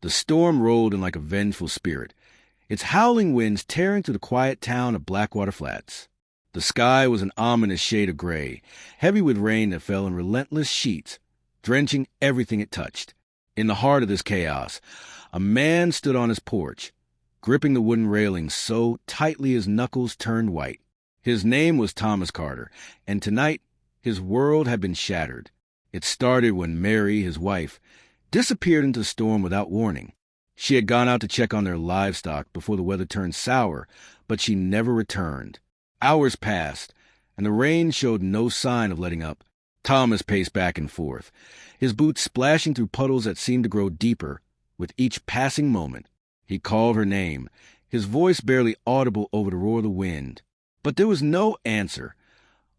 The storm rolled in like a vengeful spirit, its howling winds tearing through the quiet town of Blackwater Flats. The sky was an ominous shade of gray, heavy with rain that fell in relentless sheets, drenching everything it touched. In the heart of this chaos, a man stood on his porch, gripping the wooden railing so tightly his knuckles turned white. His name was Thomas Carter, and tonight his world had been shattered. It started when Mary, his wife, disappeared into the storm without warning. She had gone out to check on their livestock before the weather turned sour, but she never returned. Hours passed, and the rain showed no sign of letting up. Thomas paced back and forth, his boots splashing through puddles that seemed to grow deeper with each passing moment. He called her name, his voice barely audible over the roar of the wind. But there was no answer,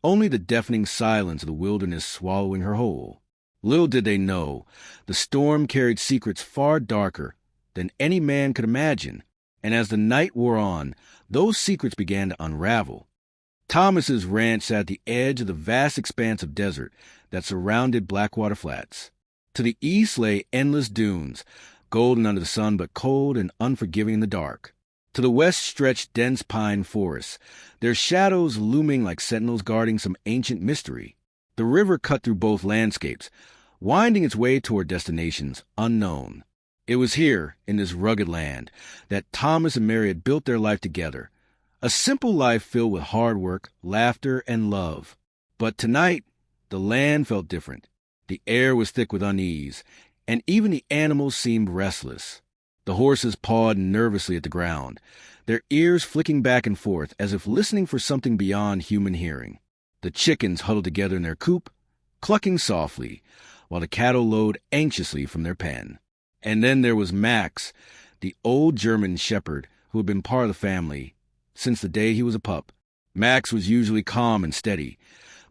only the deafening silence of the wilderness swallowing her whole. Little did they know, the storm carried secrets far darker than any man could imagine, and as the night wore on, those secrets began to unravel. Thomas's ranch sat at the edge of the vast expanse of desert that surrounded Blackwater Flats. To the east lay endless dunes, golden under the sun but cold and unforgiving in the dark. To the west stretched dense pine forests, their shadows looming like sentinels guarding some ancient mystery. The river cut through both landscapes, winding its way toward destinations unknown. It was here, in this rugged land, that Thomas and Mary had built their life together, a simple life filled with hard work, laughter, and love. But tonight, the land felt different. The air was thick with unease, and even the animals seemed restless. The horses pawed nervously at the ground, their ears flicking back and forth as if listening for something beyond human hearing. The chickens huddled together in their coop, clucking softly, while the cattle lowed anxiously from their pen. And then there was Max, the old German shepherd who had been part of the family since the day he was a pup. Max was usually calm and steady,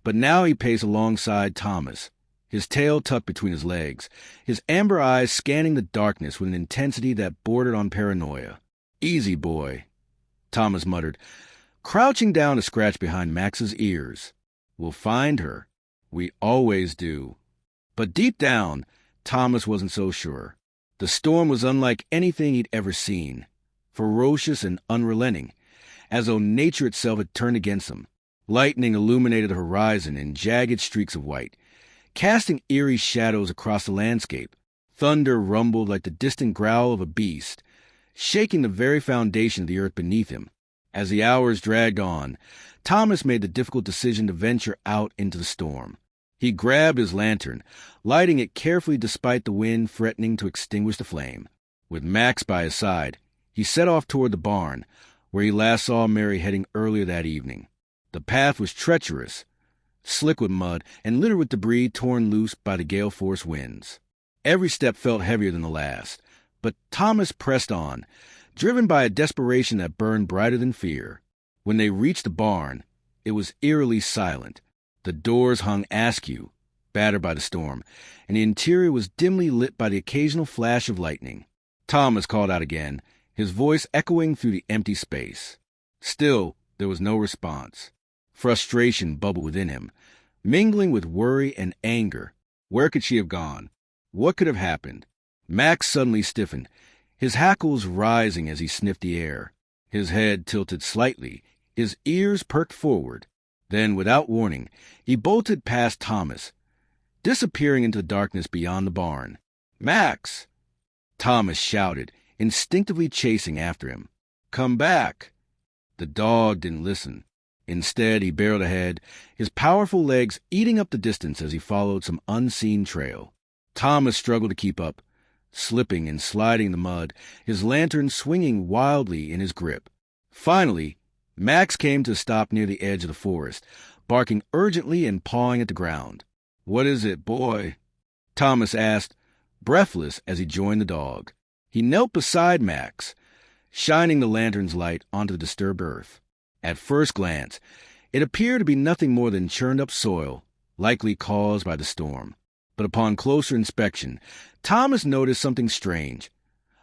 but now he paced alongside Thomas, his tail tucked between his legs, his amber eyes scanning the darkness with an intensity that bordered on paranoia. "Easy, boy," Thomas muttered, crouching down to scratch behind Max's ears. "We'll find her. We always do." But deep down, Thomas wasn't so sure. The storm was unlike anything he'd ever seen, ferocious and unrelenting, as though nature itself had turned against him. Lightning illuminated the horizon in jagged streaks of white, casting eerie shadows across the landscape. Thunder rumbled like the distant growl of a beast, shaking the very foundation of the earth beneath him. As the hours dragged on, Thomas made the difficult decision to venture out into the storm. He grabbed his lantern, lighting it carefully despite the wind threatening to extinguish the flame. With Max by his side, he set off toward the barn, where he last saw Mary heading earlier that evening. The path was treacherous, slick with mud, and littered with debris torn loose by the gale-force winds. Every step felt heavier than the last, but Thomas pressed on, driven by a desperation that burned brighter than fear. When they reached the barn, it was eerily silent. The doors hung askew, battered by the storm, and the interior was dimly lit by the occasional flash of lightning. Thomas called out again, his voice echoing through the empty space. Still, there was no response. Frustration bubbled within him, mingling with worry and anger. Where could she have gone? What could have happened? Max suddenly stiffened, his hackles rising as he sniffed the air. His head tilted slightly, his ears perked forward. Then, without warning, he bolted past Thomas, disappearing into the darkness beyond the barn. "Max!" Thomas shouted, instinctively chasing after him. "Come back!" The dog didn't listen. Instead, he barreled ahead, his powerful legs eating up the distance as he followed some unseen trail. Thomas struggled to keep up, slipping and sliding in the mud, his lantern swinging wildly in his grip. Finally, Max came to a stop near the edge of the forest, barking urgently and pawing at the ground. "What is it, boy?" Thomas asked, breathless as he joined the dog. He knelt beside Max, shining the lantern's light onto the disturbed earth. At first glance, it appeared to be nothing more than churned-up soil, likely caused by the storm. But upon closer inspection, Thomas noticed something strange,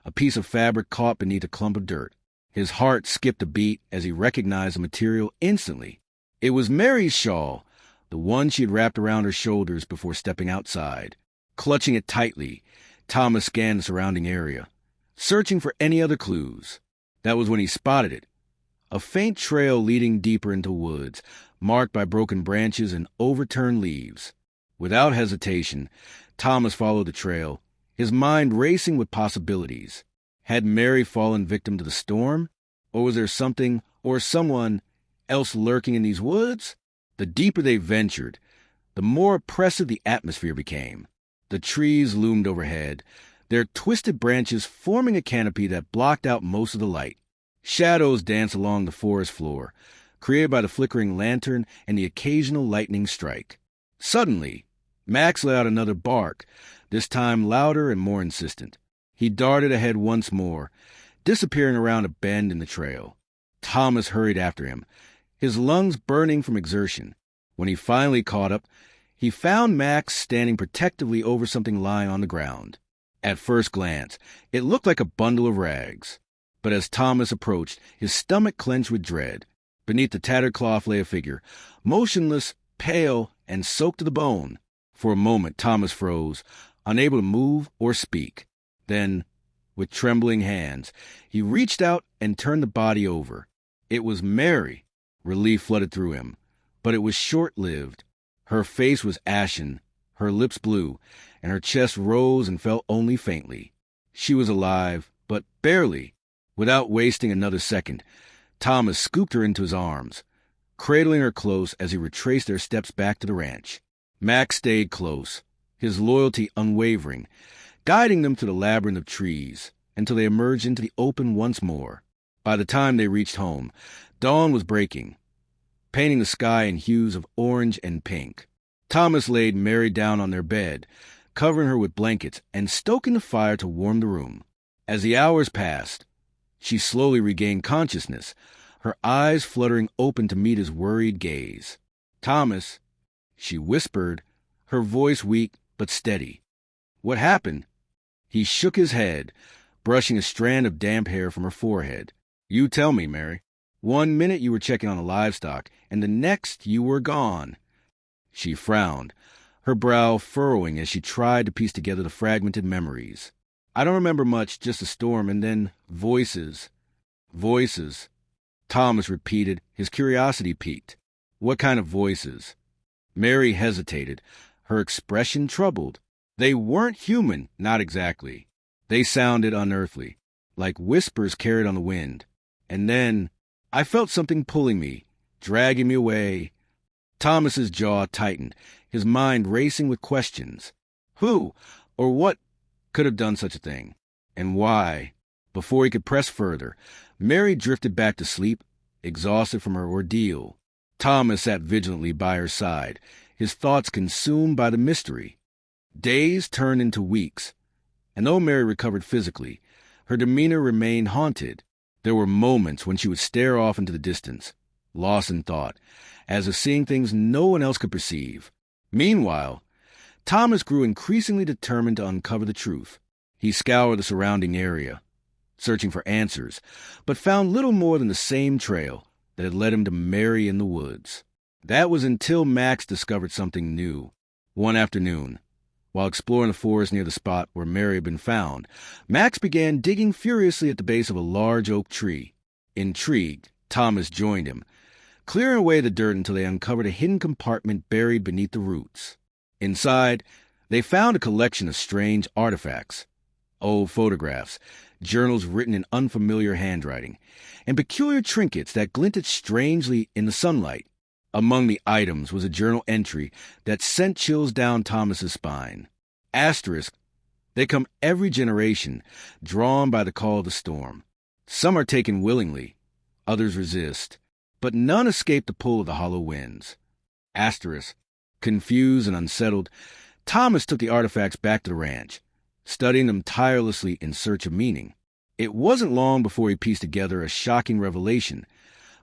a piece of fabric caught beneath a clump of dirt. His heart skipped a beat as he recognized the material instantly. It was Mary's shawl, the one she had wrapped around her shoulders before stepping outside. Clutching it tightly, Thomas scanned the surrounding area. searching for any other clues. That was when he spotted it. A faint trail leading deeper into woods, marked by broken branches and overturned leaves. Without hesitation, Thomas followed the trail, his mind racing with possibilities. Had Mary fallen victim to the storm? Or was there something or someone else lurking in these woods? The deeper they ventured, the more oppressive the atmosphere became. The trees loomed overhead, their twisted branches forming a canopy that blocked out most of the light. Shadows danced along the forest floor, created by the flickering lantern and the occasional lightning strike. Suddenly, Max let out another bark, this time louder and more insistent. He darted ahead once more, disappearing around a bend in the trail. Thomas hurried after him, his lungs burning from exertion. When he finally caught up, he found Max standing protectively over something lying on the ground. At first glance, it looked like a bundle of rags. But as Thomas approached, his stomach clenched with dread. Beneath the tattered cloth lay a figure, motionless, pale, and soaked to the bone. For a moment, Thomas froze, unable to move or speak. Then, with trembling hands, he reached out and turned the body over. It was Mary. Relief flooded through him, but it was short-lived. Her face was ashen, her lips blue, and her chest rose and fell only faintly. She was alive, but barely. Without wasting another second, Thomas scooped her into his arms, cradling her close as he retraced their steps back to the ranch. Max stayed close, his loyalty unwavering, guiding them through the labyrinth of trees until they emerged into the open once more. By the time they reached home, dawn was breaking, painting the sky in hues of orange and pink. Thomas laid Mary down on their bed, covering her with blankets and stoking the fire to warm the room. As the hours passed, she slowly regained consciousness, her eyes fluttering open to meet his worried gaze. "Thomas," she whispered, her voice weak but steady. "What happened?" He shook his head, brushing a strand of damp hair from her forehead. "You tell me, Mary. 1 minute you were checking on the livestock, and the next you were gone." She frowned, her brow furrowing as she tried to piece together the fragmented memories. "I don't remember much, just a storm, and then voices." "Voices," Thomas repeated, his curiosity piqued. "What kind of voices?" Mary hesitated, her expression troubled. They weren't human, not exactly. They sounded unearthly, like whispers carried on the wind. And then, I felt something pulling me, dragging me away. Thomas's jaw tightened, his mind racing with questions. Who, or what, could have done such a thing? And why? Before he could press further, Mary drifted back to sleep, exhausted from her ordeal. Thomas sat vigilantly by her side, his thoughts consumed by the mystery. Days turned into weeks, and though Mary recovered physically, her demeanor remained haunted. There were moments when she would stare off into the distance, lost in thought, as if seeing things no one else could perceive. Meanwhile, Thomas grew increasingly determined to uncover the truth. He scoured the surrounding area, searching for answers, but found little more than the same trail that had led him to Mary in the woods. That was until Max discovered something new. One afternoon, while exploring the forest near the spot where Mary had been found, Max began digging furiously at the base of a large oak tree. Intrigued, Thomas joined him, clearing away the dirt until they uncovered a hidden compartment buried beneath the roots. Inside, they found a collection of strange artifacts, old photographs, journals written in unfamiliar handwriting, and peculiar trinkets that glinted strangely in the sunlight. Among the items was a journal entry that sent chills down Thomas's spine. Asterisk, they come every generation, drawn by the call of the storm. Some are taken willingly, others resist, but none escape the pull of the hollow winds. Asterisk, confused and unsettled, Thomas took the artifacts back to the ranch, studying them tirelessly in search of meaning. It wasn't long before he pieced together a shocking revelation.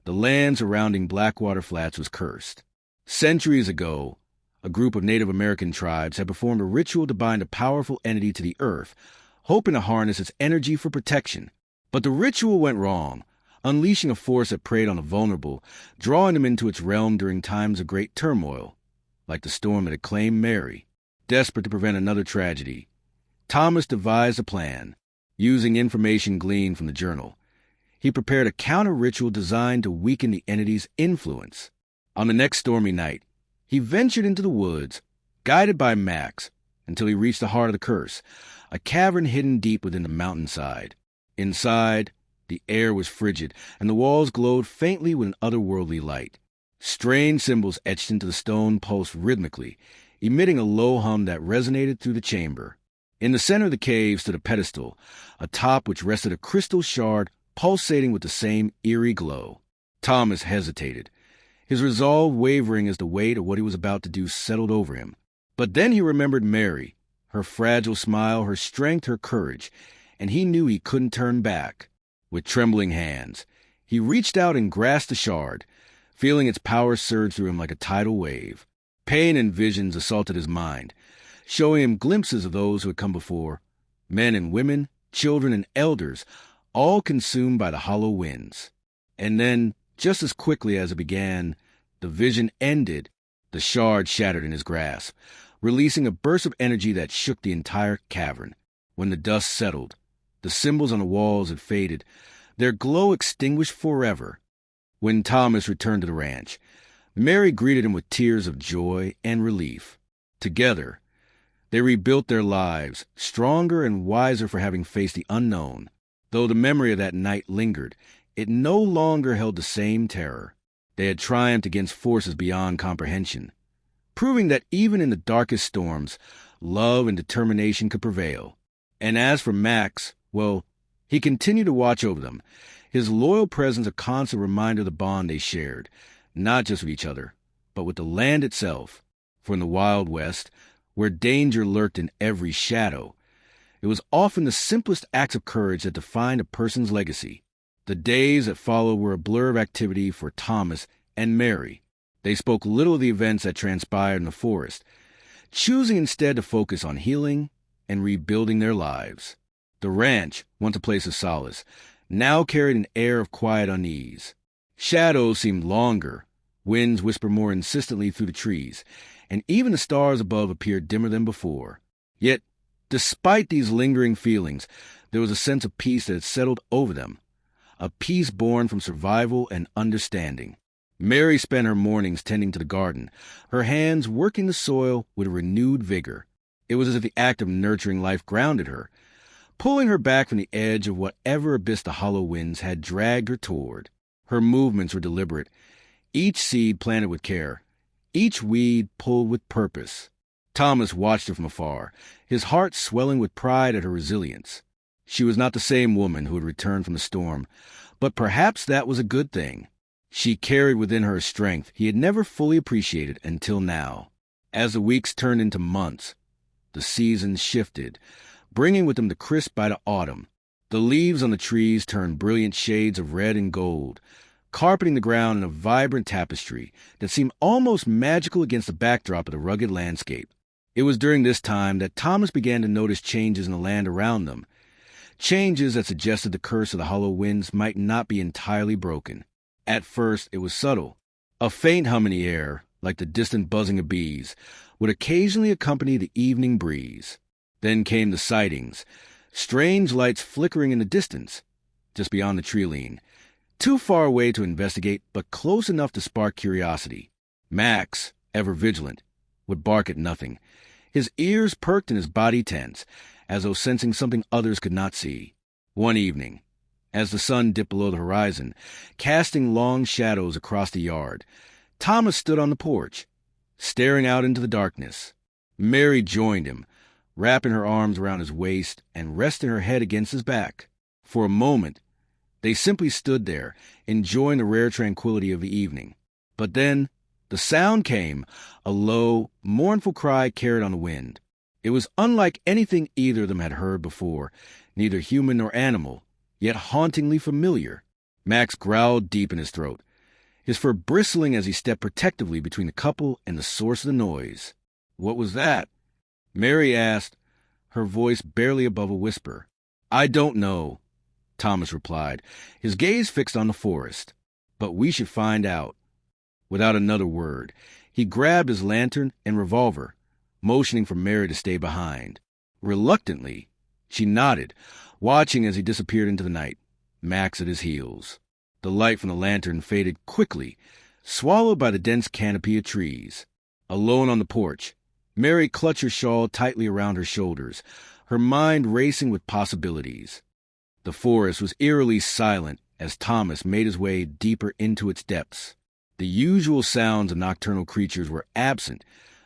The land surrounding Blackwater Flats was cursed. Centuries ago, a group of Native American tribes had performed a ritual to bind a powerful entity to the earth, hoping to harness its energy for protection. But the ritual went wrong, unleashing a force that preyed on the vulnerable, drawing them into its realm during times of great turmoil, like the storm that had claimed Mary. Desperate to prevent another tragedy, Thomas devised a plan. using information gleaned from the journal. He prepared a counter-ritual designed to weaken the entity's influence. On the next stormy night, he ventured into the woods, guided by Max, until he reached the heart of the curse, a cavern hidden deep within the mountainside. Inside, the air was frigid, and the walls glowed faintly with an otherworldly light. Strange symbols etched into the stone pulsed rhythmically, emitting a low hum that resonated through the chamber. In the center of the cave stood a pedestal, atop which rested a crystal shard pulsating with the same eerie glow. Thomas hesitated, his resolve wavering as the weight of what he was about to do settled over him. But then he remembered Mary, her fragile smile, her strength, her courage, and he knew he couldn't turn back. With trembling hands, he reached out and grasped the shard, feeling its power surge through him like a tidal wave. Pain and visions assaulted his mind, showing him glimpses of those who had come before, men and women, children and elders, all consumed by the hollow winds. And then, just as quickly as it began, the vision ended. The shard shattered in his grasp, releasing a burst of energy that shook the entire cavern. When the dust settled, the symbols on the walls had faded, their glow extinguished forever. When Thomas returned to the ranch, Mary greeted him with tears of joy and relief. Together, they rebuilt their lives, stronger and wiser for having faced the unknown. Though the memory of that night lingered, it no longer held the same terror. They had triumphed against forces beyond comprehension, proving that even in the darkest storms, love and determination could prevail. And as for Max, well, he continued to watch over them, his loyal presence a constant reminder of the bond they shared, not just with each other, but with the land itself. For in the Wild West, where danger lurked in every shadow, it was often the simplest acts of courage that defined a person's legacy. The days that followed were a blur of activity for Thomas and Mary. They spoke little of the events that transpired in the forest, choosing instead to focus on healing and rebuilding their lives. The ranch, once a place of solace, now carried an air of quiet unease. Shadows seemed longer, winds whispered more insistently through the trees, and even the stars above appeared dimmer than before. Yet, despite these lingering feelings, there was a sense of peace that had settled over them, a peace born from survival and understanding. Mary spent her mornings tending to the garden, her hands working the soil with a renewed vigor. It was as if the act of nurturing life grounded her, pulling her back from the edge of whatever abyss the hollow winds had dragged her toward. Her movements were deliberate, each seed planted with care, each weed pulled with purpose. Thomas watched her from afar, his heart swelling with pride at her resilience. She was not the same woman who had returned from the storm, but perhaps that was a good thing. She carried within her a strength he had never fully appreciated until now. As the weeks turned into months, the seasons shifted, bringing with them the crisp bite of autumn. The leaves on the trees turned brilliant shades of red and gold, carpeting the ground in a vibrant tapestry that seemed almost magical against the backdrop of the rugged landscape. It was during this time that Thomas began to notice changes in the land around them, changes that suggested the curse of the hollow winds might not be entirely broken. At first, it was subtle. A faint hum in the air, like the distant buzzing of bees, would occasionally accompany the evening breeze. Then came the sightings, strange lights flickering in the distance, just beyond the treeline, too far away to investigate, but close enough to spark curiosity. Max, ever vigilant, would bark at nothing, his ears perked and his body tense, as though sensing something others could not see. One evening, as the sun dipped below the horizon, casting long shadows across the yard, Thomas stood on the porch, staring out into the darkness. Mary joined him, wrapping her arms around his waist and resting her head against his back. For a moment, they simply stood there, enjoying the rare tranquility of the evening. But then, the sound came, a low, mournful cry carried on the wind. It was unlike anything either of them had heard before, neither human nor animal, yet hauntingly familiar. Max growled deep in his throat, his fur bristling as he stepped protectively between the couple and the source of the noise. "What was that?" Mary asked, her voice barely above a whisper. "I don't know," Thomas replied, his gaze fixed on the forest. "But we should find out." Without another word, he grabbed his lantern and revolver, motioning for Mary to stay behind. Reluctantly, She nodded, watching as he disappeared into the night, Max at his heels. The light from the lantern faded quickly, swallowed by the dense canopy of trees. Alone on the porch, Mary clutched her shawl tightly around her shoulders, her mind racing with possibilities. The forest was eerily silent as Thomas made his way deeper into its depths. The usual sounds of nocturnal creatures were absent,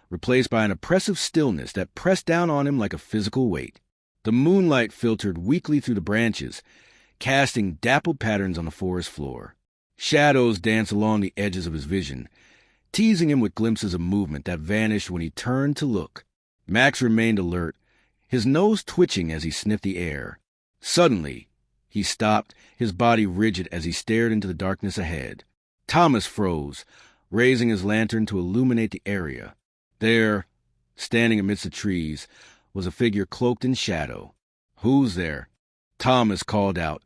replaced by an oppressive stillness that pressed down on him like a physical weight. The moonlight filtered weakly through the branches, casting dappled patterns on the forest floor. Shadows danced along the edges of his vision, teasing him with glimpses of movement that vanished when he turned to look. Max remained alert, his nose twitching as he sniffed the air. Suddenly, he stopped, his body rigid as he stared into the darkness ahead. Thomas froze, raising his lantern to illuminate the area. There, standing amidst the trees, was a figure cloaked in shadow. "Who's there?" Thomas called out,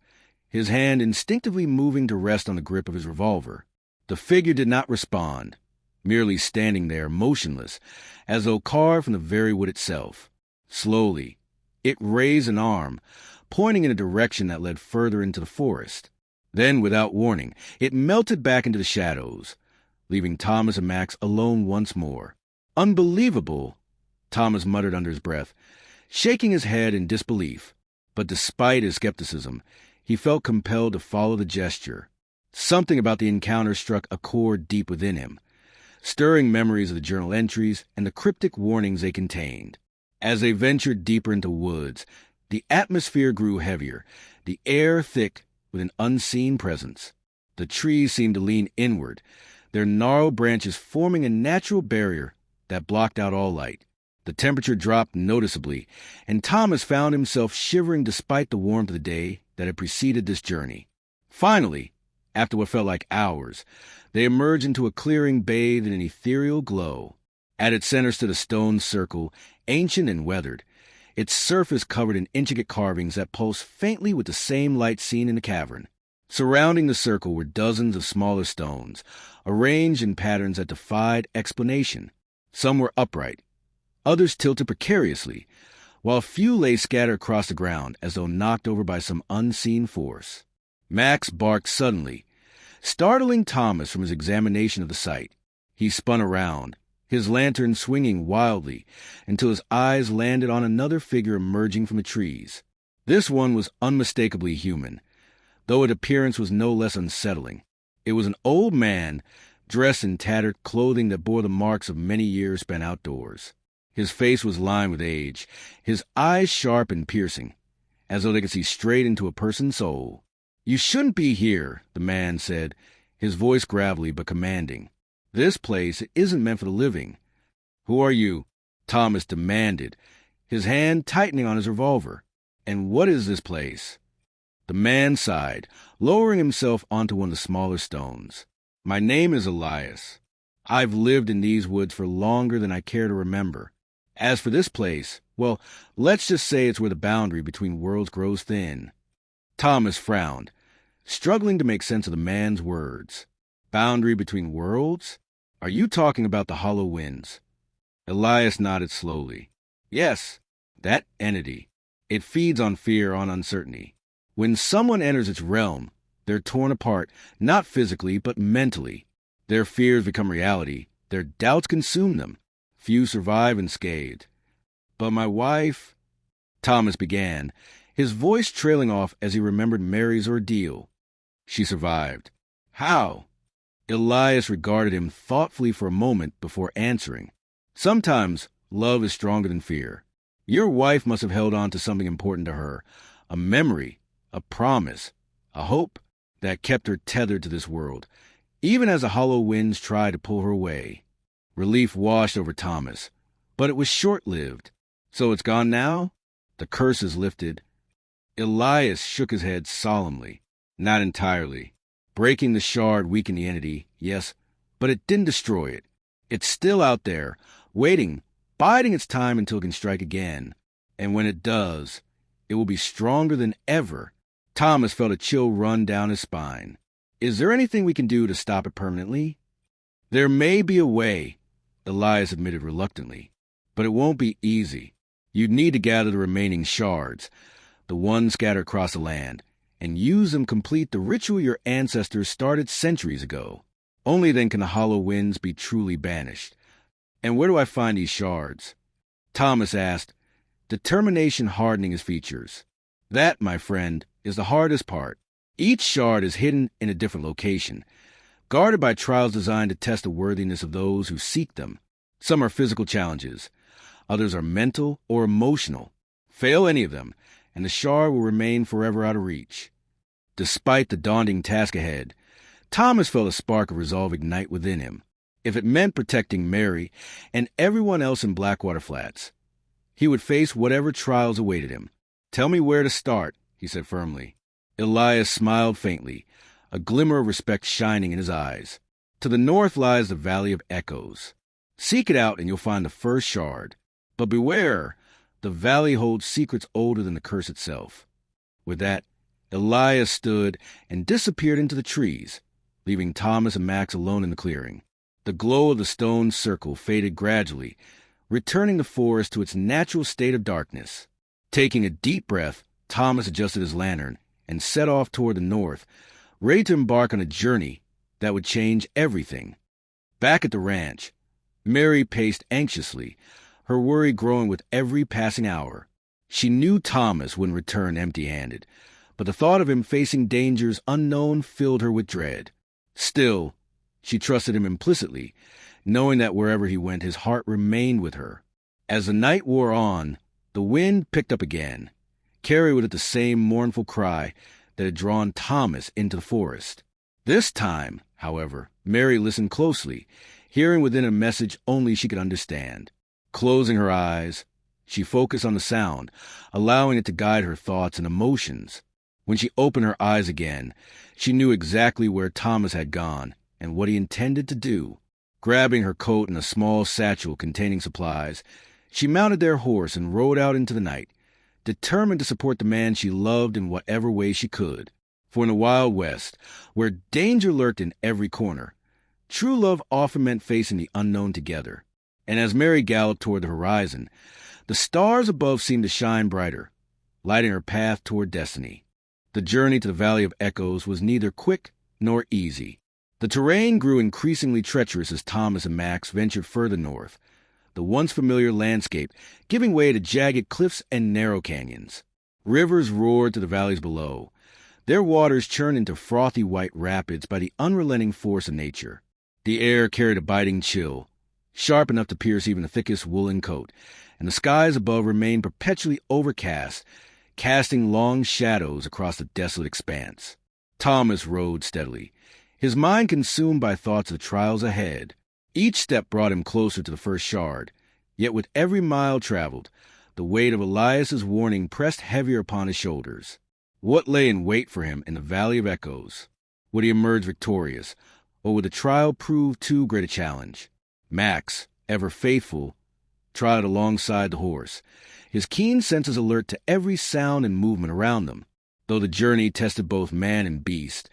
his hand instinctively moving to rest on the grip of his revolver. The figure did not respond, merely standing there, motionless, as though carved from the very wood itself. Slowly, it raised an arm, pointing in a direction that led further into the forest. Then, without warning, it melted back into the shadows, leaving Thomas and Max alone once more. "Unbelievable," Thomas muttered under his breath, shaking his head in disbelief. But despite his skepticism, he felt compelled to follow the gesture. Something about the encounter struck a chord deep within him, stirring memories of the journal entries and the cryptic warnings they contained. As they ventured deeper into woods, the atmosphere grew heavier, the air thick with an unseen presence. The trees seemed to lean inward, their gnarled branches forming a natural barrier that blocked out all light. The temperature dropped noticeably, and Thomas found himself shivering despite the warmth of the day that had preceded this journey. Finally, after what felt like hours, they emerged into a clearing bathed in an ethereal glow. At its center stood a stone circle, ancient and weathered, its surface covered in intricate carvings that pulsed faintly with the same light seen in the cavern. Surrounding the circle were dozens of smaller stones, arranged in patterns that defied explanation. Some were upright, others tilted precariously, while a few lay scattered across the ground as though knocked over by some unseen force. Max barked suddenly, startling Thomas from his examination of the site. He spun around, his lantern swinging wildly, until his eyes landed on another figure emerging from the trees. This one was unmistakably human, though its appearance was no less unsettling. It was an old man, dressed in tattered clothing that bore the marks of many years spent outdoors. His face was lined with age, his eyes sharp and piercing, as though they could see straight into a person's soul. "You shouldn't be here," the man said, his voice gravelly but commanding. "This place isn't meant for the living." "Who are you?" Thomas demanded, his hand tightening on his revolver. "And what is this place?" The man sighed, lowering himself onto one of the smaller stones. "My name is Elias. I've lived in these woods for longer than I care to remember. As for this place, well, let's just say it's where the boundary between worlds grows thin." Thomas frowned, struggling to make sense of the man's words. "Boundary between worlds? Are you talking about the hollow winds?" Elias nodded slowly. "Yes, that entity. It feeds on fear, on uncertainty. When someone enters its realm, they're torn apart, not physically, but mentally. Their fears become reality. Their doubts consume them. Few survive unscathed. But my wife," Thomas began, his voice trailing off as he remembered Mary's ordeal. "She survived." "How?" Elias regarded him thoughtfully for a moment before answering. "Sometimes love is stronger than fear. Your wife must have held on to something important to her, a memory, a promise, a hope that kept her tethered to this world, even as the hollow winds tried to pull her away." Relief washed over Thomas, but it was short-lived. "So it's gone now?" The curses lifted. Elias shook his head solemnly. "Not entirely. Breaking the shard weakened the entity, yes, but it didn't destroy it. It's still out there, waiting, biding its time until it can strike again. And when it does, it will be stronger than ever." Thomas felt a chill run down his spine. "Is there anything we can do to stop it permanently?" "There may be a way," Elias admitted reluctantly, "but it won't be easy. You'd need to gather the remaining shards, the ones scattered across the land, and use them to complete the ritual your ancestors started centuries ago. Only then can the hollow winds be truly banished. And where do I find these shards? Thomas asked, determination hardening his features. That, my friend, is the hardest part. Each shard is hidden in a different location, guarded by trials designed to test the worthiness of those who seek them. Some are physical challenges. Others are mental or emotional. Fail any of them, and the shard will remain forever out of reach. Despite the daunting task ahead, Thomas felt a spark of resolve ignite within him. If it meant protecting Mary and everyone else in Blackwater Flats, he would face whatever trials awaited him. Tell me where to start, he said firmly. Elias smiled faintly, a glimmer of respect shining in his eyes. To the north lies the Valley of Echoes. Seek it out and you'll find the first shard. But beware, the valley holds secrets older than the curse itself. With that, Elias stood and disappeared into the trees, leaving Thomas and Max alone in the clearing. The glow of the stone circle faded gradually, returning the forest to its natural state of darkness. Taking a deep breath, Thomas adjusted his lantern and set off toward the north, ready to embark on a journey that would change everything. Back at the ranch, Mary paced anxiously, her worry growing with every passing hour. She knew Thomas wouldn't return empty-handed, but the thought of him facing dangers unknown filled her with dread. Still, she trusted him implicitly, knowing that wherever he went, his heart remained with her. As the night wore on, the wind picked up again, carried with it the same mournful cry that had drawn Thomas into the forest. This time, however, Mary listened closely, hearing within a message only she could understand. Closing her eyes, she focused on the sound, allowing it to guide her thoughts and emotions. When she opened her eyes again, she knew exactly where Thomas had gone and what he intended to do. Grabbing her coat and a small satchel containing supplies, she mounted their horse and rode out into the night, determined to support the man she loved in whatever way she could. For in the Wild West, where danger lurked in every corner, true love often meant facing the unknown together. And as Mary galloped toward the horizon, the stars above seemed to shine brighter, lighting her path toward destiny. The journey to the Valley of Echoes was neither quick nor easy. The terrain grew increasingly treacherous as Thomas and Max ventured further north, the once familiar landscape giving way to jagged cliffs and narrow canyons. Rivers roared to the valleys below, their waters churned into frothy white rapids by the unrelenting force of nature. The air carried a biting chill, sharp enough to pierce even the thickest woolen coat, and the skies above remained perpetually overcast, casting long shadows across the desolate expanse. Thomas rode steadily, his mind consumed by thoughts of the trials ahead. Each step brought him closer to the first shard, yet with every mile traveled, the weight of Elias's warning pressed heavier upon his shoulders. What lay in wait for him in the Valley of Echoes? Would he emerge victorious, or would the trial prove too great a challenge? Max, ever faithful, trotted alongside the horse, his keen senses alert to every sound and movement around them. Though the journey tested both man and beast,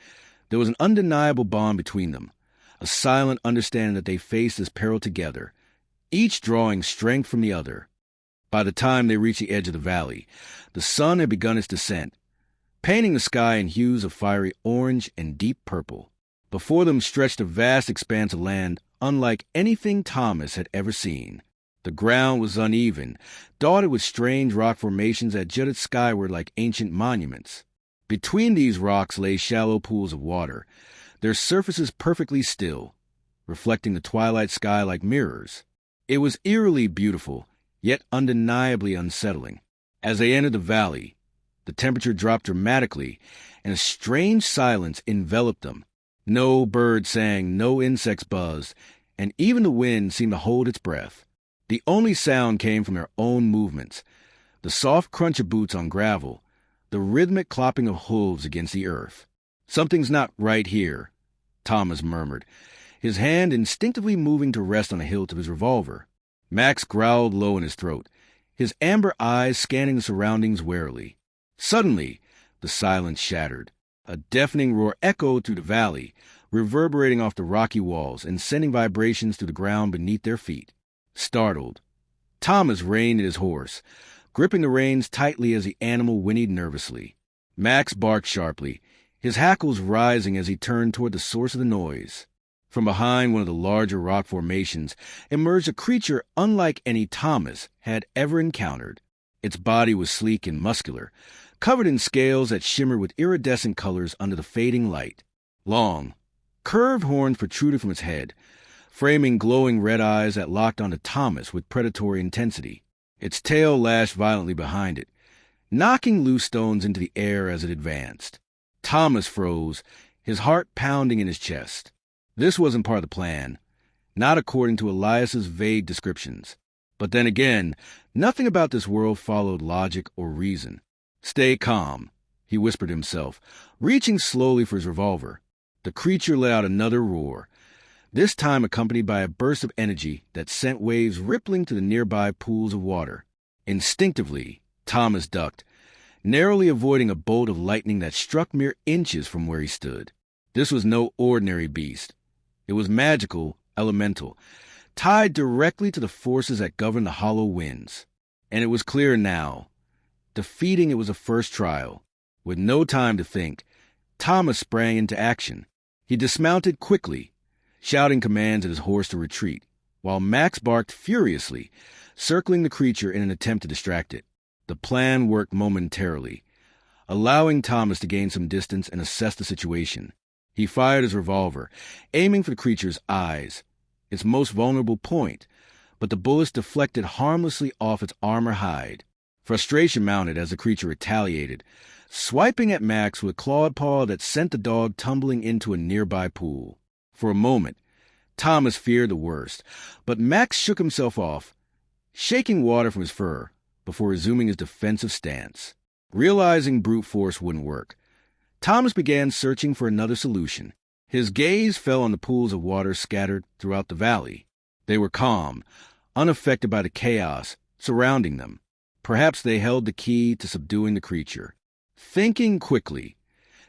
there was an undeniable bond between them, a silent understanding that they faced this peril together, each drawing strength from the other. By the time they reached the edge of the valley, the sun had begun its descent, painting the sky in hues of fiery orange and deep purple. Before them stretched a vast expanse of land unlike anything Thomas had ever seen. The ground was uneven, dotted with strange rock formations that jutted skyward like ancient monuments. Between these rocks lay shallow pools of water, their surfaces perfectly still, reflecting the twilight sky like mirrors. It was eerily beautiful, yet undeniably unsettling. As they entered the valley, the temperature dropped dramatically, and a strange silence enveloped them. No bird sang, no insects buzzed, and even the wind seemed to hold its breath. The only sound came from their own movements, the soft crunch of boots on gravel, the rhythmic clopping of hooves against the earth. "Something's not right here," Thomas murmured, his hand instinctively moving to rest on the hilt of his revolver. Max growled low in his throat, his amber eyes scanning the surroundings warily. Suddenly, the silence shattered. A deafening roar echoed through the valley, reverberating off the rocky walls and sending vibrations through the ground beneath their feet. Startled, Thomas reined in his horse, gripping the reins tightly as the animal whinnied nervously. Max barked sharply, his hackles rising as he turned toward the source of the noise. From behind one of the larger rock formations emerged a creature unlike any Thomas had ever encountered. Its body was sleek and muscular, covered in scales that shimmered with iridescent colors under the fading light. Long, curved horns protruded from its head, framing glowing red eyes that locked onto Thomas with predatory intensity. Its tail lashed violently behind it, knocking loose stones into the air as it advanced. Thomas froze, his heart pounding in his chest. This wasn't part of the plan, not according to Elias's vague descriptions. But then again, nothing about this world followed logic or reason. "Stay calm," he whispered to himself, reaching slowly for his revolver. The creature let out another roar, this time accompanied by a burst of energy that sent waves rippling to the nearby pools of water. Instinctively, Thomas ducked, narrowly avoiding a bolt of lightning that struck mere inches from where he stood. This was no ordinary beast. It was magical, elemental, tied directly to the forces that govern the hollow winds. And it was clear now. Defeating it was a first trial. With no time to think, Thomas sprang into action. He dismounted quickly, shouting commands at his horse to retreat, while Max barked furiously, circling the creature in an attempt to distract it. The plan worked momentarily, allowing Thomas to gain some distance and assess the situation. He fired his revolver, aiming for the creature's eyes, its most vulnerable point, but the bullets deflected harmlessly off its armor hide. Frustration mounted as the creature retaliated, swiping at Max with a clawed paw that sent the dog tumbling into a nearby pool. For a moment, Thomas feared the worst, but Max shook himself off, shaking water from his fur, before resuming his defensive stance. Realizing brute force wouldn't work, Thomas began searching for another solution. His gaze fell on the pools of water scattered throughout the valley. They were calm, unaffected by the chaos surrounding them. Perhaps they held the key to subduing the creature. Thinking quickly,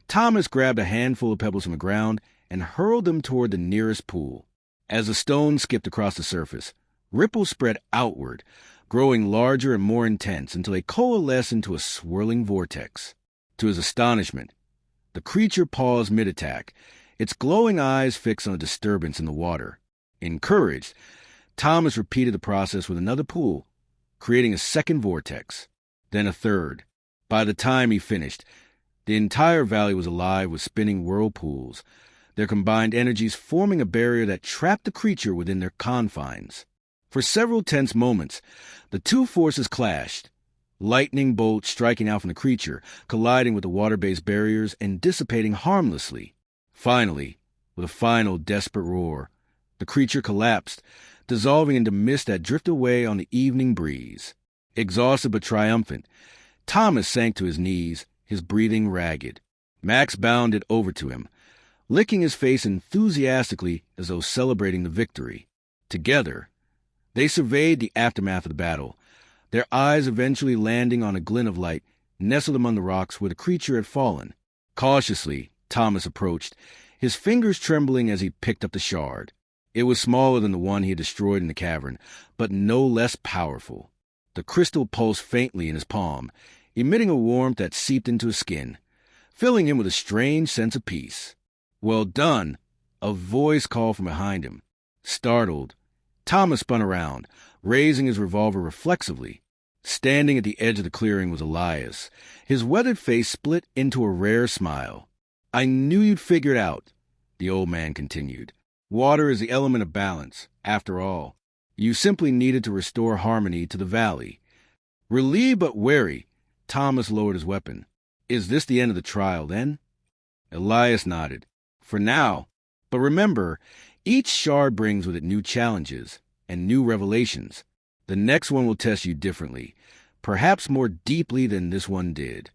Thomas grabbed a handful of pebbles from the ground and hurled them toward the nearest pool. As the stones skipped across the surface, ripples spread outward, growing larger and more intense until they coalesced into a swirling vortex. To his astonishment, the creature paused mid-attack, its glowing eyes fixed on a disturbance in the water. Encouraged, Thomas repeated the process with another pool, creating a second vortex, then a third. By the time he finished, the entire valley was alive with spinning whirlpools, their combined energies forming a barrier that trapped the creature within their confines. For several tense moments, the two forces clashed, lightning bolts striking out from the creature, colliding with the water-based barriers and dissipating harmlessly. Finally, with a final desperate roar, the creature collapsed, dissolving into mist that drifted away on the evening breeze. Exhausted but triumphant, Thomas sank to his knees, his breathing ragged. Max bounded over to him, licking his face enthusiastically as though celebrating the victory. Together, they surveyed the aftermath of the battle, their eyes eventually landing on a glint of light nestled among the rocks where the creature had fallen. Cautiously, Thomas approached, his fingers trembling as he picked up the shard. It was smaller than the one he had destroyed in the cavern, but no less powerful. The crystal pulsed faintly in his palm, emitting a warmth that seeped into his skin, filling him with a strange sense of peace. "Well done," a voice called from behind him. Startled, Thomas spun around, raising his revolver reflexively. Standing at the edge of the clearing was Elias, his weathered face split into a rare smile. "I knew you'd figure it out," the old man continued. "Water is the element of balance, after all. You simply needed to restore harmony to the valley." Relieved but wary, Thomas lowered his weapon. "Is this the end of the trial, then?" Elias nodded. "For now. But remember, each shard brings with it new challenges and new revelations. The next one will test you differently, perhaps more deeply than this one did."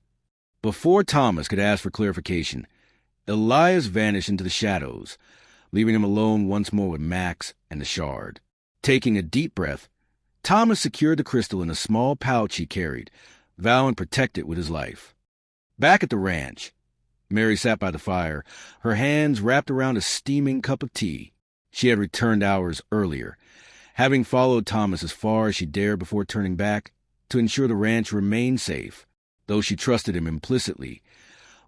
Before Thomas could ask for clarification, Elias vanished into the shadows, leaving him alone once more with Max and the shard. Taking a deep breath, Thomas secured the crystal in a small pouch he carried, vowing to protect it with his life. Back at the ranch, Mary sat by the fire, her hands wrapped around a steaming cup of tea. She had returned hours earlier, having followed Thomas as far as she dared before turning back to ensure the ranch remained safe, though she trusted him implicitly.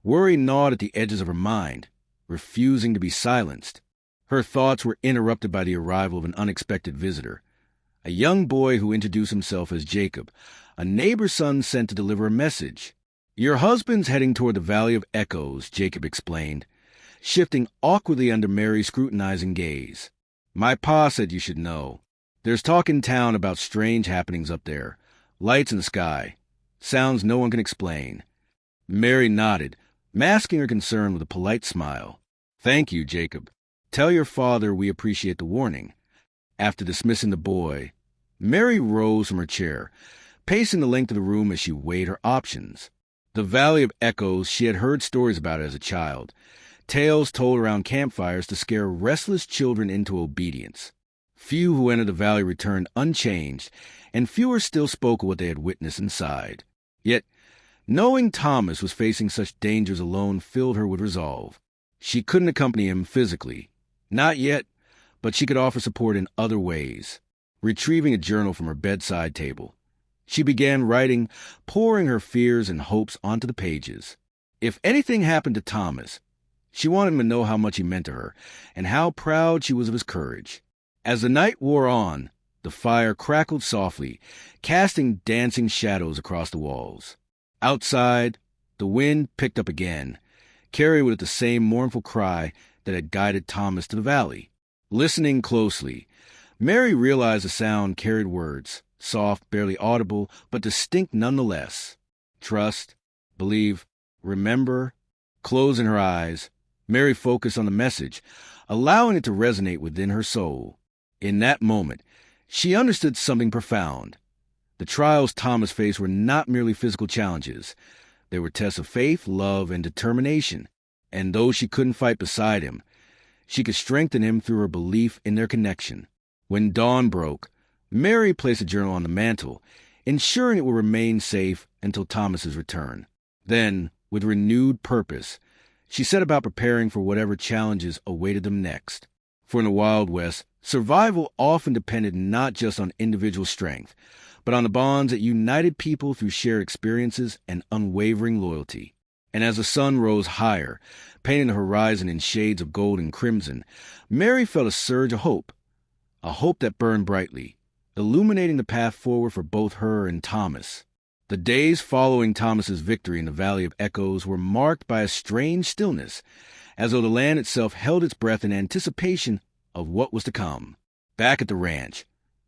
Worry gnawed at the edges of her mind, refusing to be silenced. Her thoughts were interrupted by the arrival of an unexpected visitor. A young boy who introduced himself as Jacob, a neighbor's son sent to deliver a message. "Your husband's heading toward the Valley of Echoes," Jacob explained, shifting awkwardly under Mary's scrutinizing gaze. "My pa said you should know. There's talk in town about strange happenings up there. Lights in the sky. Sounds no one can explain." Mary nodded, masking her concern with a polite smile. "Thank you, Jacob. Tell your father we appreciate the warning." After dismissing the boy, Mary rose from her chair, pacing the length of the room as she weighed her options. The Valley of Echoes, she had heard stories about it as a child, tales told around campfires to scare restless children into obedience. Few who entered the valley returned unchanged, and fewer still spoke of what they had witnessed inside. Yet, knowing Thomas was facing such dangers alone filled her with resolve. She couldn't accompany him physically. Not yet, but she could offer support in other ways. Retrieving a journal from her bedside table, she began writing, pouring her fears and hopes onto the pages. If anything happened to Thomas, she wanted him to know how much he meant to her, and how proud she was of his courage. As the night wore on, the fire crackled softly, casting dancing shadows across the walls. Outside, the wind picked up again, carrying with it the same mournful cry that had guided Thomas to the valley. Listening closely, Mary realized the sound carried words, soft, barely audible, but distinct nonetheless. Trust, believe, remember. Closing her eyes, Mary focused on the message, allowing it to resonate within her soul. In that moment, she understood something profound. The trials Thomas faced were not merely physical challenges. They were tests of faith, love, and determination. And though she couldn't fight beside him, she could strengthen him through her belief in their connection. When dawn broke, Mary placed the journal on the mantel, ensuring it would remain safe until Thomas's return. Then, with renewed purpose, she set about preparing for whatever challenges awaited them next. For in the Wild West, survival often depended not just on individual strength, but on the bonds that united people through shared experiences and unwavering loyalty. And as the sun rose higher, painting the horizon in shades of gold and crimson, Mary felt a surge of hope, a hope that burned brightly, illuminating the path forward for both her and Thomas. The days following Thomas's victory in the Valley of Echoes were marked by a strange stillness, as though the land itself held its breath in anticipation of what was to come. Back at the ranch,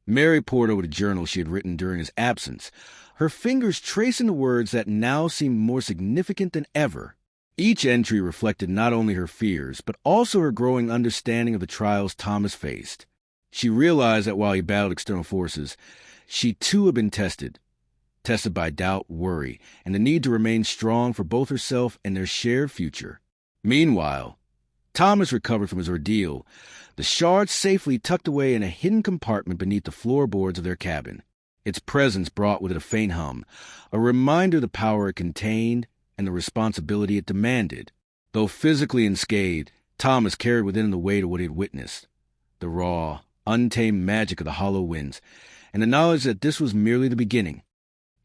Mary pored over the journal she had written during his absence, her fingers tracing the words that now seemed more significant than ever. Each entry reflected not only her fears, but also her growing understanding of the trials Thomas faced. She realized that while he battled external forces, she too had been tested by doubt, worry, and the need to remain strong for both herself and their shared future. Meanwhile, Thomas recovered from his ordeal, the shards safely tucked away in a hidden compartment beneath the floorboards of their cabin. Its presence brought with it a faint hum, a reminder of the power it contained and the responsibility it demanded. Though physically unscathed, Thomas carried within him the weight of what he had witnessed, the raw, untamed magic of the hollow winds, and the knowledge that this was merely the beginning.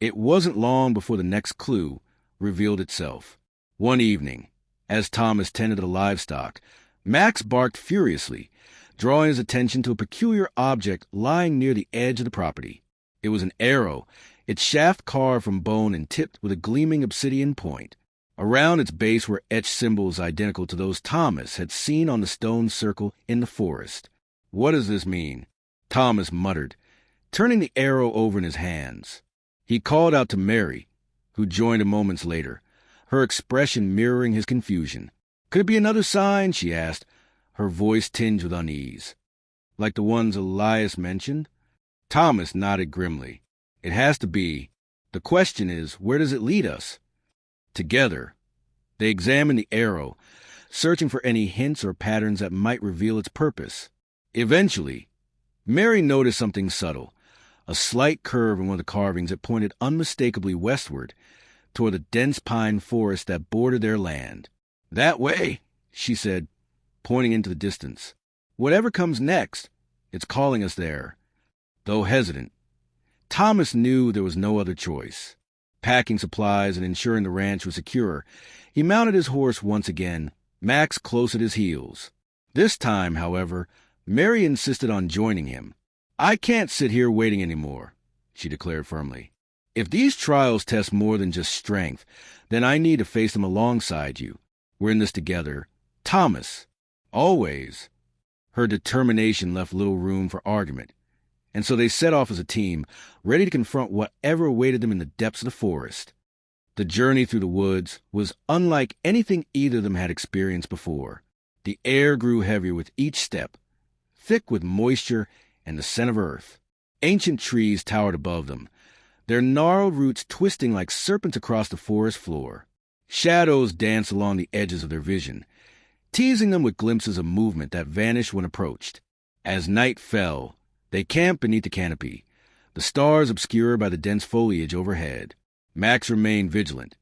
It wasn't long before the next clue revealed itself. One evening, as Thomas tended the livestock, Max barked furiously, drawing his attention to a peculiar object lying near the edge of the property. It was an arrow, its shaft carved from bone and tipped with a gleaming obsidian point. Around its base were etched symbols identical to those Thomas had seen on the stone circle in the forest. "What does this mean?" Thomas muttered, turning the arrow over in his hands. He called out to Mary, who joined him moments later, her expression mirroring his confusion. "Could it be another sign?" she asked, her voice tinged with unease. "Like the ones Elias mentioned?" Thomas nodded grimly. "It has to be. The question is, where does it lead us?" Together, they examined the arrow, searching for any hints or patterns that might reveal its purpose. Eventually, Mary noticed something subtle, a slight curve in one of the carvings that pointed unmistakably westward, toward the dense pine forest that bordered their land. "That way," she said, pointing into the distance. "Whatever comes next, it's calling us there." Though hesitant, Thomas knew there was no other choice. Packing supplies and ensuring the ranch was secure, he mounted his horse once again, Max close at his heels. This time, however, Mary insisted on joining him. "I can't sit here waiting anymore," she declared firmly. "If these trials test more than just strength, then I need to face them alongside you. We're in this together. Thomas. Always." Her determination left little room for argument, and so they set off as a team, ready to confront whatever awaited them in the depths of the forest. The journey through the woods was unlike anything either of them had experienced before. The air grew heavier with each step, thick with moisture and the scent of earth. Ancient trees towered above them, their gnarled roots twisting like serpents across the forest floor. Shadows danced along the edges of their vision, teasing them with glimpses of movement that vanished when approached. As night fell, they camped beneath the canopy, the stars obscured by the dense foliage overhead. Max remained vigilant,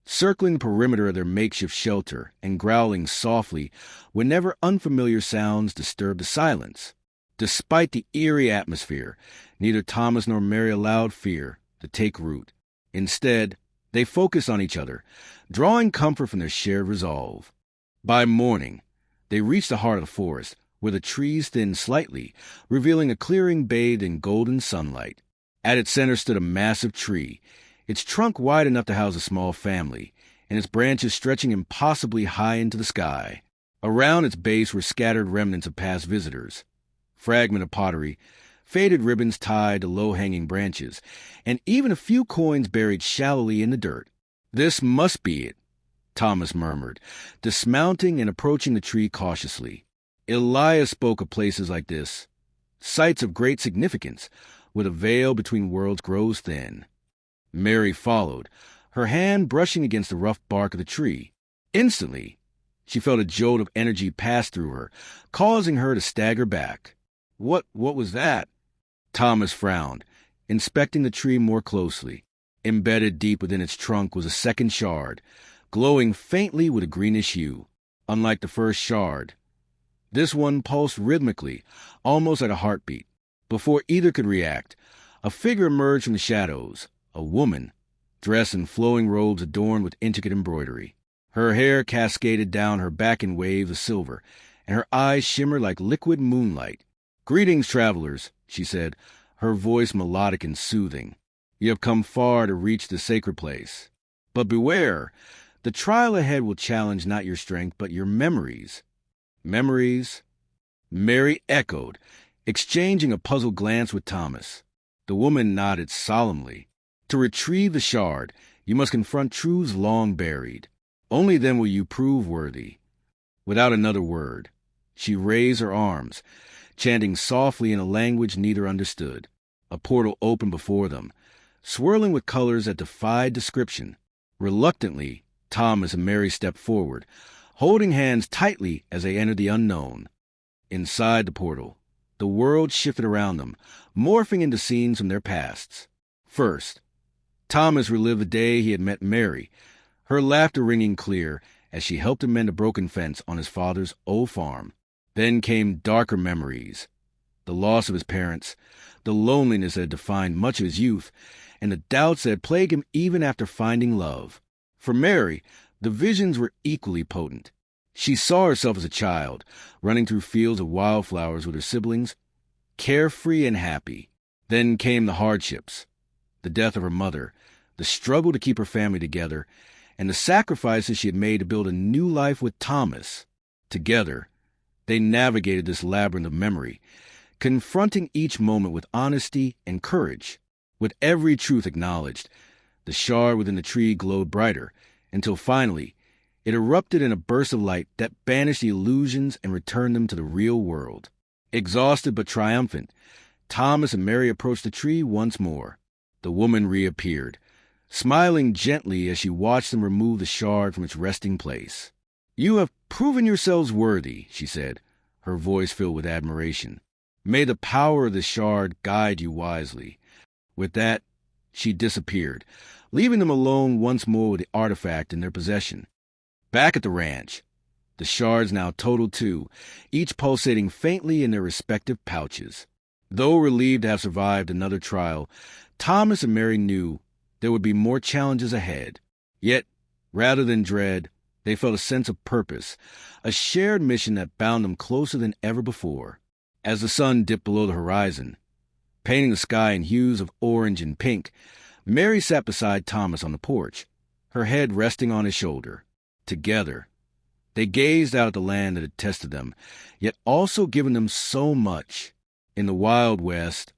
circling the perimeter of their makeshift shelter and growling softly whenever unfamiliar sounds disturbed the silence. Despite the eerie atmosphere, neither Thomas nor Mary allowed fear to take root. Instead, they focused on each other, drawing comfort from their shared resolve. By morning, they reached the heart of the forest, where the trees thinned slightly, revealing a clearing bathed in golden sunlight. At its center stood a massive tree, its trunk wide enough to house a small family, and its branches stretching impossibly high into the sky. Around its base were scattered remnants of past visitors, fragments of pottery, faded ribbons tied to low-hanging branches, and even a few coins buried shallowly in the dirt. "This must be it," Thomas murmured, dismounting and approaching the tree cautiously. Elias spoke of places like this, sites of great significance, where the veil between worlds grows thin. Mary followed, her hand brushing against the rough bark of the tree. Instantly, she felt a jolt of energy pass through her, causing her to stagger back. What was that?" Thomas frowned, inspecting the tree more closely. Embedded deep within its trunk was a second shard, glowing faintly with a greenish hue. Unlike the first shard, this one pulsed rhythmically, almost like a heartbeat. Before either could react, a figure emerged from the shadows, a woman, dressed in flowing robes adorned with intricate embroidery. Her hair cascaded down her back in waves of silver, and her eyes shimmered like liquid moonlight. "Greetings, travelers," she said, her voice melodic and soothing. "You have come far to reach the sacred place. But beware, the trial ahead will challenge not your strength, but your memories." "Memories?" Mary echoed, exchanging a puzzled glance with Thomas. The woman nodded solemnly. "To retrieve the shard, you must confront truths long buried. Only then will you prove worthy." Without another word, she raised her arms, chanting softly in a language neither understood. A portal opened before them, swirling with colors that defied description. Reluctantly, Thomas and Mary stepped forward, holding hands tightly as they entered the unknown. Inside the portal, the world shifted around them, morphing into scenes from their pasts. First, Thomas relived the day he had met Mary, her laughter ringing clear as she helped him mend a broken fence on his father's old farm. Then came darker memories, the loss of his parents, the loneliness that had defined much of his youth, and the doubts that had plagued him even after finding love. For Mary, the visions were equally potent. She saw herself as a child, running through fields of wildflowers with her siblings, carefree and happy. Then came the hardships, the death of her mother, the struggle to keep her family together, and the sacrifices she had made to build a new life with Thomas. Together, they navigated this labyrinth of memory, confronting each moment with honesty and courage. With every truth acknowledged, the shard within the tree glowed brighter, until finally it erupted in a burst of light that banished the illusions and returned them to the real world. Exhausted but triumphant, Thomas and Mary approached the tree once more. The woman reappeared, smiling gently as she watched them remove the shard from its resting place. "You have proven yourselves worthy," she said, her voice filled with admiration. "May the power of the shard guide you wisely." With that, she disappeared, leaving them alone once more with the artifact in their possession. Back at the ranch, the shards now totaled 2, each pulsating faintly in their respective pouches. Though relieved to have survived another trial, Thomas and Mary knew there would be more challenges ahead. Yet, rather than dread, they felt a sense of purpose, a shared mission that bound them closer than ever before. As the sun dipped below the horizon, painting the sky in hues of orange and pink, Mary sat beside Thomas on the porch, her head resting on his shoulder. Together, they gazed out at the land that had tested them, yet also given them so much. In the Wild West,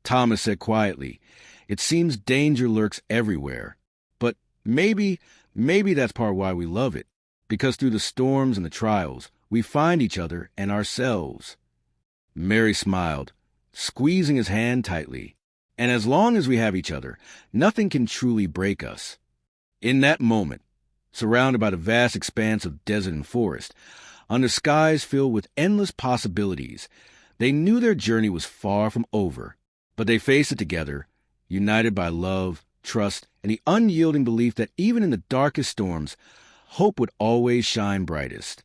Thomas said quietly, it seems danger lurks everywhere. But maybe that's part of why we love it. Because through the storms and the trials, we find each other and ourselves. Mary smiled, squeezing his hand tightly. And as long as we have each other, nothing can truly break us. In that moment, surrounded by the vast expanse of desert and forest, under skies filled with endless possibilities, they knew their journey was far from over, but they faced it together, united by love, trust, and the unyielding belief that even in the darkest storms, hope would always shine brightest.